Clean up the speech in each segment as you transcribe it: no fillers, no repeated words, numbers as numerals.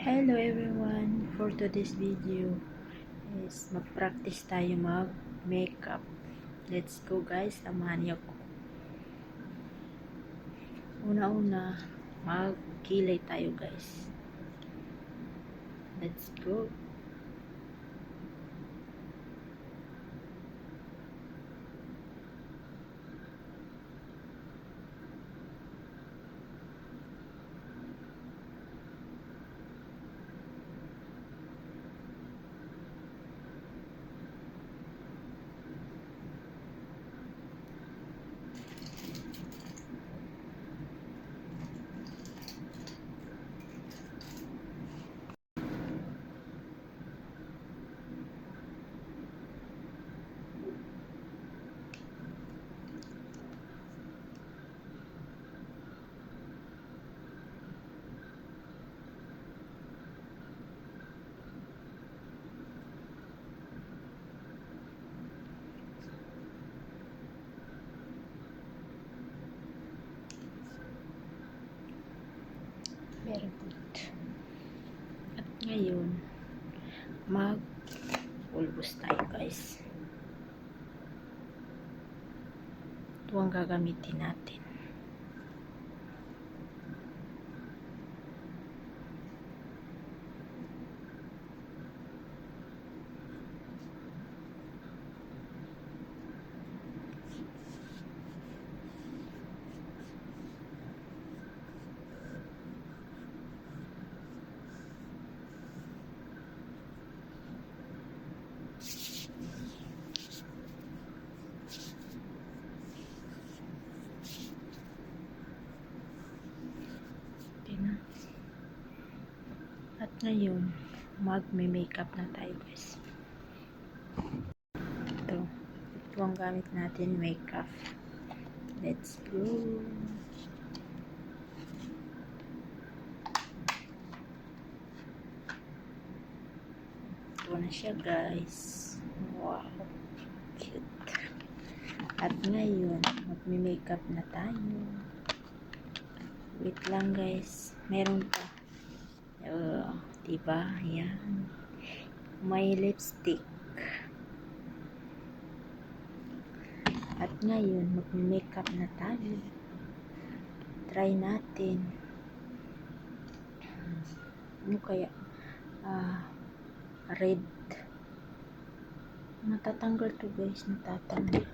Hello everyone! For today's video is mag-practice tayo mag-makeup. Let's go guys! Samahan niyo ako. Una-una, mag-kilay tayo guys. Let's go! Very good. At ngayon, mag-pulbos tayo guys. Ito ang gagamitin natin. At ngayon, mag-makeup na tayo guys. Ito ang gamit natin, makeup. Let's go! Ito na siya guys. Wow! Cute! At ngayon, mag-makeup na tayo. Wait lang guys. Meron pa. Diba? Ayan. May lipstick. At ngayon, mag-makeup na tayo. Try natin. Ano kaya? Red. Natatanggal to guys. Natatanggal.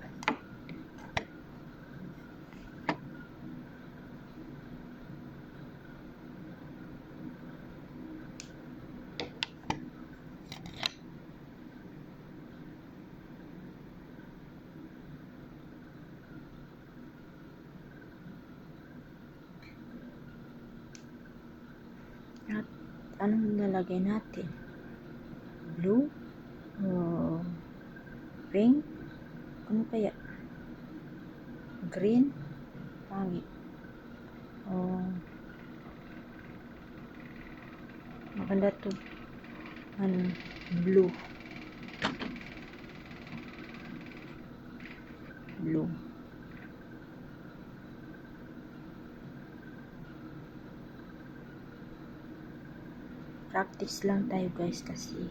At anong lalagay natin? Blue? Pink? Ano kaya? Green? Pangit. Maganda to. Blue. Blue. Practice lang tayo guys kasi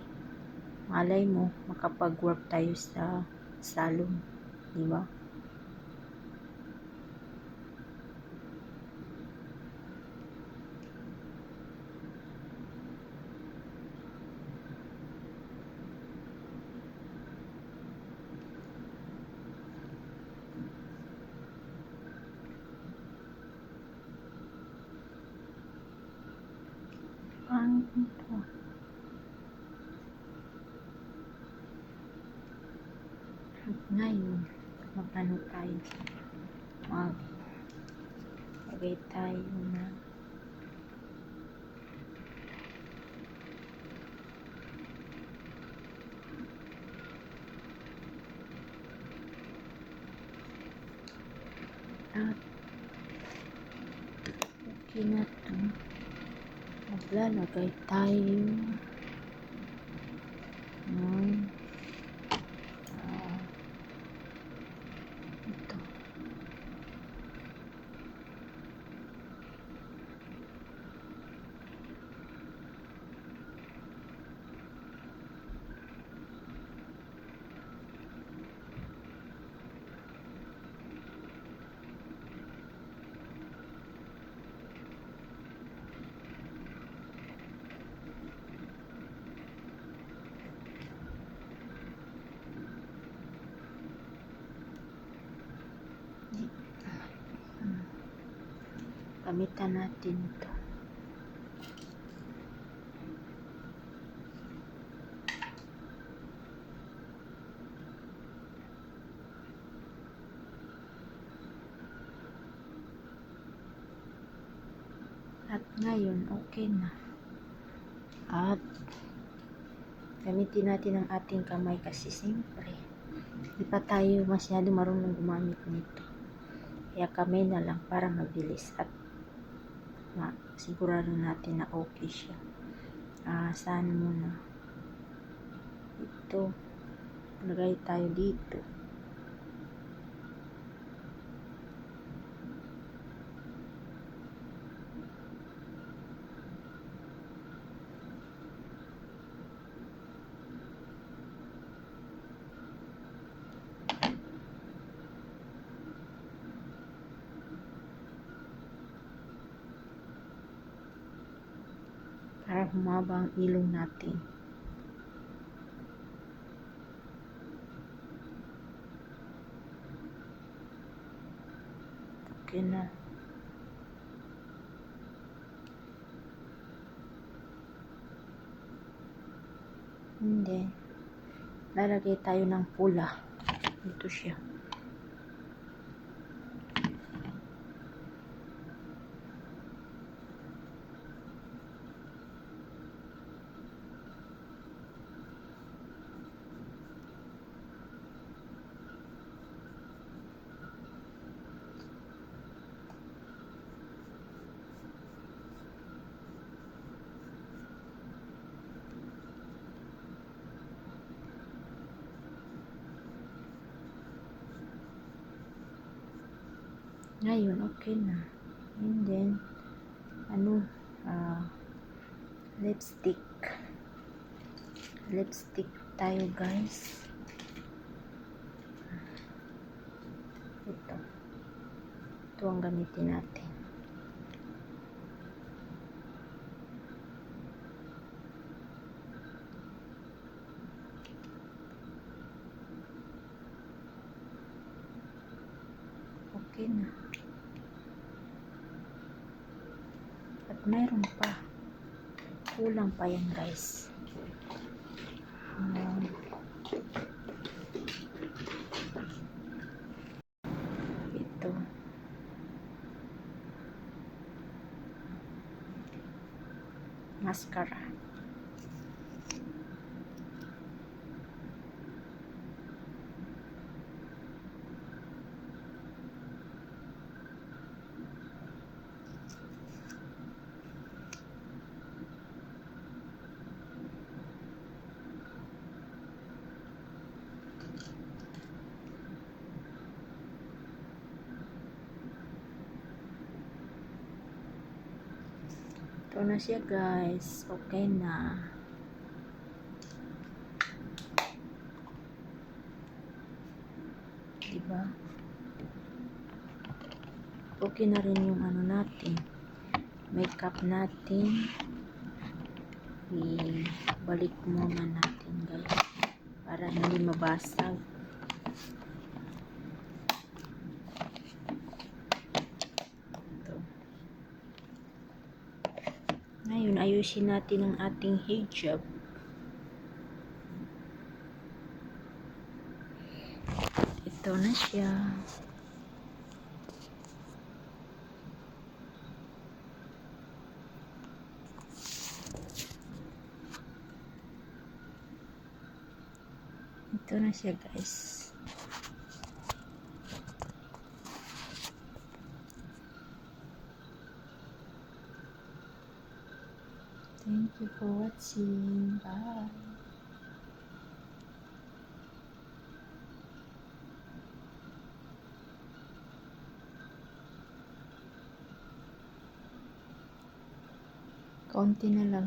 malay mo makapag-work tayo sa salon, di ba? Ang ito. Ngayon, mag-ano tayo? Mag-lagay tayo na at okay na to. Maglalagay tayo ng ito. Gamitan natin ito. At ngayon, okay na. At gamitin natin ang ating kamay kasi siyempre, di pa tayo masyado marunong gumamit nito. Kaya kamay na lang para mabilis at sigurado natin na okay siya. Saan muna? Ito. Lagay tayo dito. Para humaba ang ilong natin. Okay na. Hindi. Lalagay tayo ng pula. Ito siya. Ngayon, okay na. And then, lipstick. Lipstick tayo, guys. Ito. Ito ang gamitin natin. Okay na. At mayroon pa. Kulang pa yan, guys. Ito. Mascara. Ito na siya, guys. Okay na. Diba? Okay na rin yung natin. Makeup natin. Ibalik muna natin, guys. Para hindi mabasag. Ngayon, ayusin natin ang ating hijab. Ito na siya. Ito na siya, guys. Thank you for watching. Bye. Konti na lang.